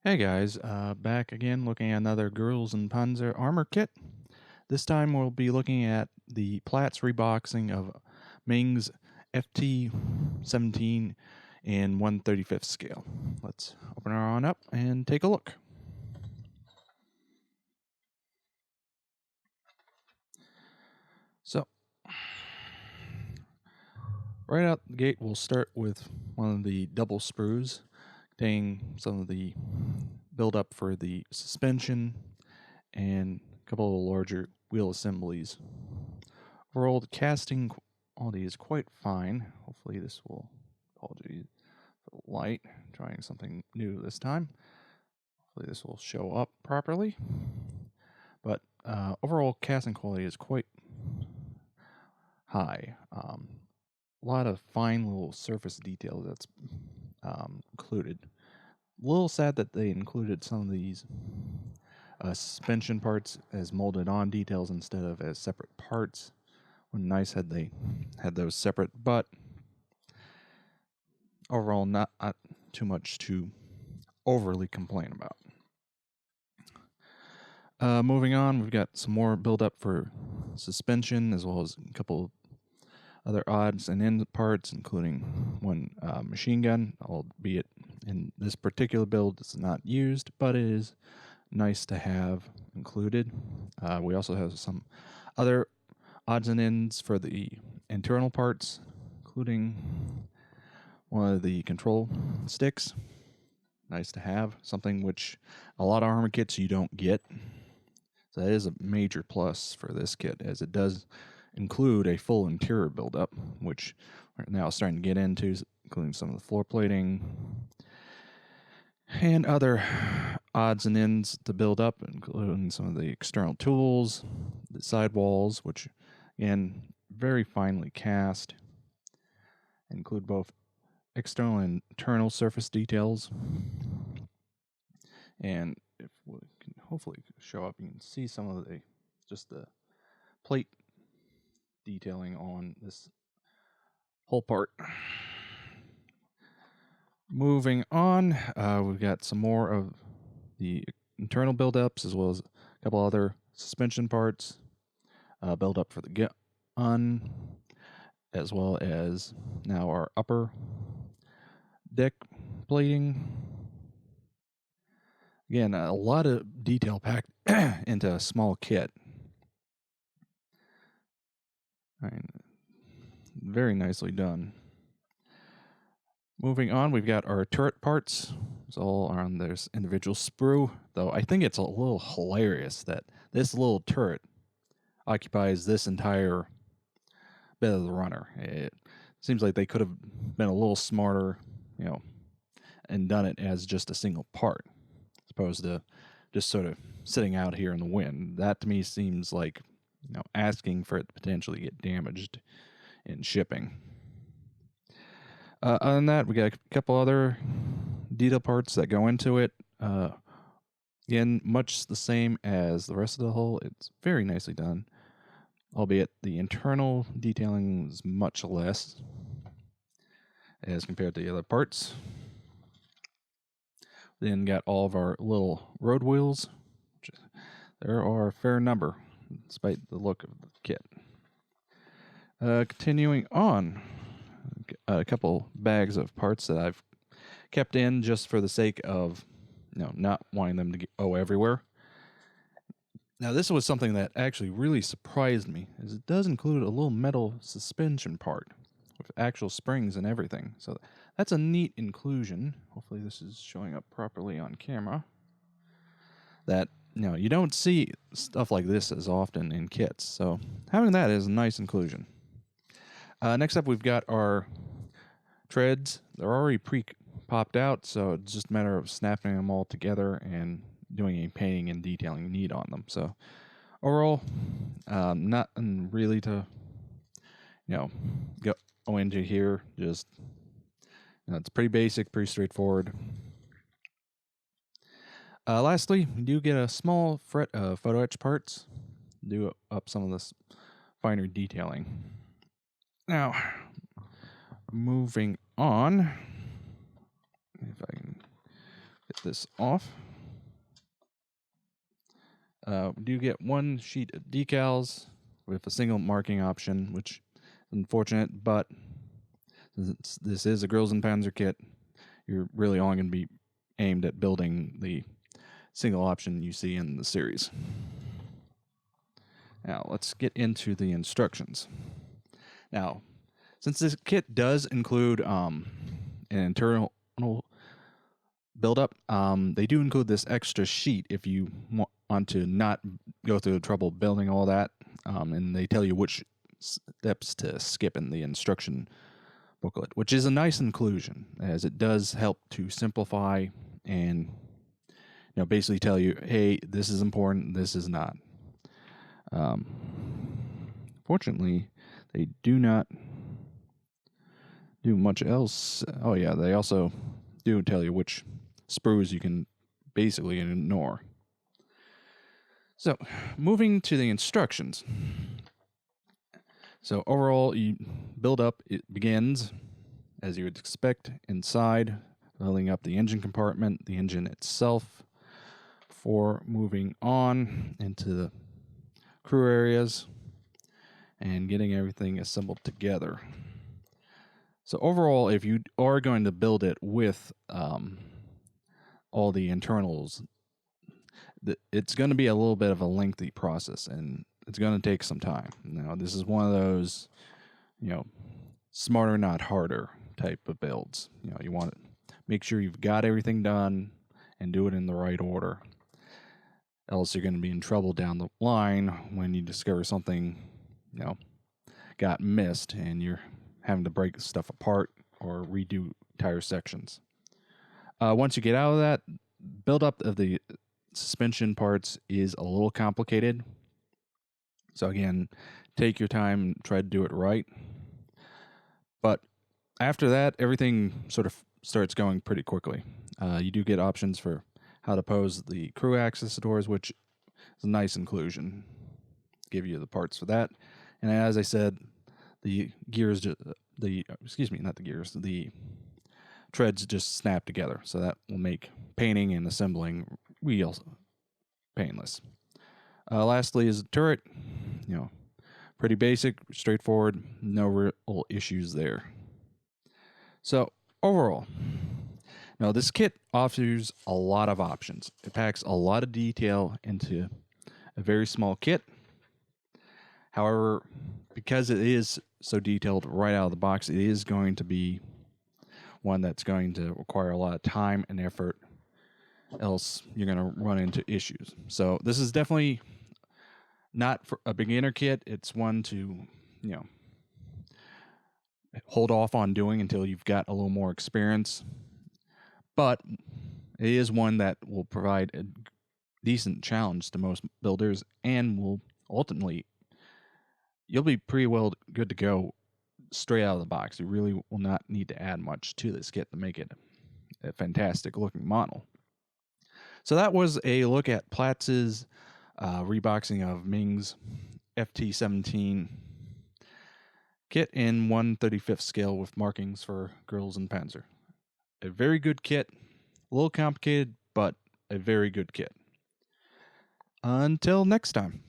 Hey guys, back again looking at another Girls and Panzer armor kit. This time we'll be looking at the Platz reboxing of Meng's FT-17 in 1/35th scale. Let's open her on up and take a look. So, right out the gate we'll start with one of the double sprues containing some of the build-up for the suspension and a couple of larger wheel assemblies. Overall, the casting quality is quite fine. Hopefully this will, apologies for the light, trying something new this time. Hopefully this will show up properly. But overall casting quality is quite high. A lot of fine little surface detail that's included. A little sad that they included some of these suspension parts as molded on details instead of as separate parts. Would nice had they had those separate, but overall not too much to overly complain about. Moving on, we've got some more build up for suspension as well as a couple other odds and end parts, including one machine gun, albeit in this particular build it's not used, but it is nice to have included. We also have some other odds and ends for the internal parts, including one of the control sticks. Nice to have, something which a lot of armor kits you don't get. So that is a major plus for this kit, as it does include a full interior buildup, which we're now starting to get into, including some of the floor plating and other odds and ends to build up, including some of the external tools, the sidewalls, which again very finely cast, include both external and internal surface details. And if we can hopefully show up, you can see some of the plate detailing on this whole part. Moving on, we've got some more of the internal buildups as well as a couple other suspension parts, build up for the gun, as well as now our upper deck plating. Again, a lot of detail packed into a small kit. Very nicely done. Moving on, we've got our turret parts. It's all on this individual sprue, though I think it's a little hilarious that this little turret occupies this entire bit of the runner. It seems like they could have been a little smarter, and done it as just a single part, as opposed to just sort of sitting out here in the wind. That to me seems like, asking for it to potentially get damaged in shipping. Other than that, we got a couple other detail parts that go into it. Again, much the same as the rest of the hull. It's very nicely done, albeit the internal detailing is much less as compared to the other parts. Then got all of our little road wheels. There are a fair number, despite the look of the kit. Continuing on, a couple bags of parts that I've kept in just for the sake of, not wanting them to go everywhere. Now, this was something that actually really surprised me, as it does include a little metal suspension part with actual springs and everything. So that's a neat inclusion. Hopefully this is showing up properly on camera. That, you don't see stuff like this as often in kits. So having that is a nice inclusion. Next up, we've got our treads. They're already pre-popped out, so it's just a matter of snapping them all together and doing any painting and detailing you need on them. So overall, nothing really to, go into here. Just, it's pretty basic, pretty straightforward. Lastly, we do get a small fret of photo etch parts. Do up some of this finer detailing. Now, moving on, if I can Get this off. We do get one sheet of decals with a single marking option, which is unfortunate, but since this is a Grills and Panzer kit, you're really only going to be aimed at building the single option you see in the series. Now, let's get into the instructions. Now, since this kit does include an internal buildup, they do include this extra sheet if you want to not go through the trouble building all that, and they tell you which steps to skip in the instruction booklet, which is a nice inclusion, as it does help to simplify and basically tell you, hey, this is important, this is not. Fortunately, they do not do much else. Oh yeah, they also do tell you which sprues you can basically ignore. So, moving to the instructions. So overall, you build up, it begins, as you would expect, inside, filling up the engine compartment, the engine itself, before moving on into the crew areas and getting everything assembled together. So overall, if you are going to build it with all the internals, it's going to be a little bit of a lengthy process, and it's going to take some time. Now, this is one of those, smarter, not harder type of builds. You want to make sure you've got everything done and do it in the right order. Else you're going to be in trouble down the line when you discover something, got missed and you're having to break stuff apart or redo entire sections. Once you get out of that, build-up of the suspension parts is a little complicated. So again, take your time and try to do it right. But after that, everything sort of starts going pretty quickly. You do get options for how to pose the crew access doors, which is a nice inclusion. Give you the parts for that. And as I said, the treads just snap together. So that will make painting and assembling real painless. Lastly is the turret. Pretty basic, straightforward, no real issues there. So overall, now this kit offers a lot of options. It packs a lot of detail into a very small kit. However, because it is so detailed right out of the box, it is going to be one that's going to require a lot of time and effort. Else, you're going to run into issues. So this is definitely not for a beginner kit. It's one to, hold off on doing until you've got a little more experience. But it is one that will provide a decent challenge to most builders and will ultimately, you'll be pretty well good to go straight out of the box. You really will not need to add much to this kit to make it a fantastic looking model. So that was a look at Platz's reboxing of Meng's FT-17 kit in 1/35th scale with markings for Grills and Panzer. A very good kit, a little complicated, but a very good kit. Until next time.